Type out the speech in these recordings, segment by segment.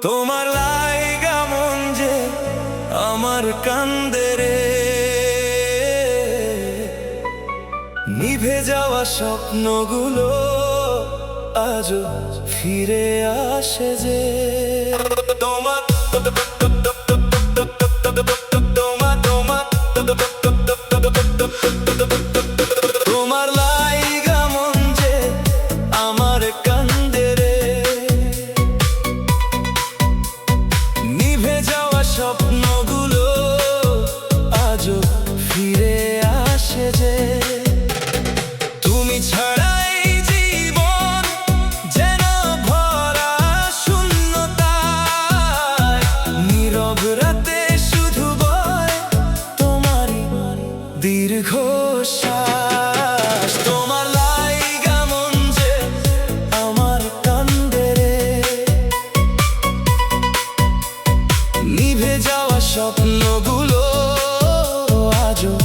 তোমার লাইগা মন যে আমার কান্দে রে, নিভে যাওয়া স্বপ্নগুলো আজও ফিরে আসে যে। তোমার তোমার লাইগা মন যে আমার কান্দে রে, নিভে যাওয়া স্বপ্নগুলো আজও ফিরে আসে যে। তুমি ছাড়াই জীবন যেন ভরা শূন্যতায়, নীরব রাতে শুধু বয় তোমারই দীর্ঘশ্বাস। তোমার লাইগা মন যে আমার কান্দে রে, নিভে যাওয়া স্বপ্নগুলো আজও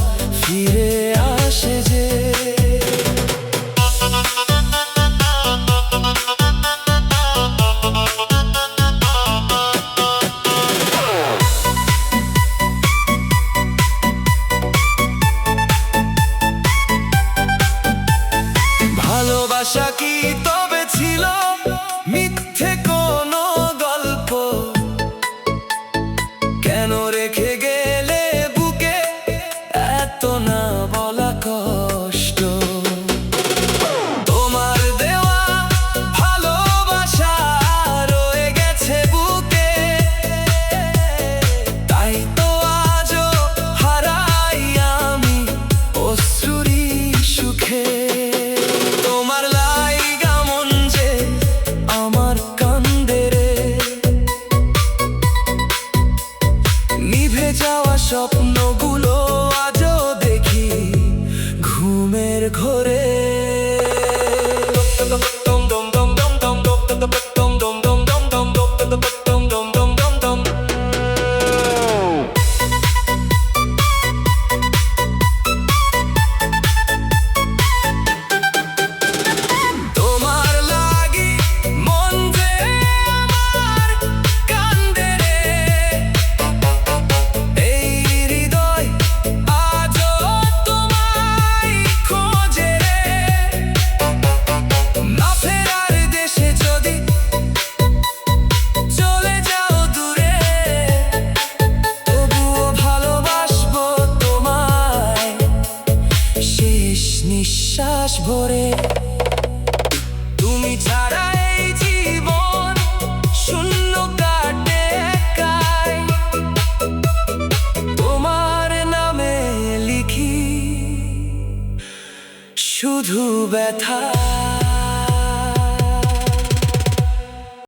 ফিরে আসে যে। ভালোবাসা কি তবে ছিল মিথ্যে কোনো গল্প? কেন রেখে গেলে বুকে এত না বলা কষ্ট? তোমার দেওয়া ভালোবাসা রয়ে গেছে বুকে, তাই তো আজও হারাই আমি অশ্রুরি সুখে। তোমার লাইগা মন যে আমার কান্দে রে, নিভে যাওয়া স্বপ্নগুলো আজও দেখি ঘুমের ঘোরে। তোমার লাগি মন যে আমার কান্দে রে, এই হৃদয় আজও তোমায় খোঁজে রে। না ফেরার দেশে যদি চলে যাও দূরে, তবুও ভালোবাসবো তোমায় শেষ নিঃশ্বাস ভরে। তুমি ছাড়া এই জীবন শূন্য কাটে একাই, তোমার নামে লিখি শুধু ব্যথা।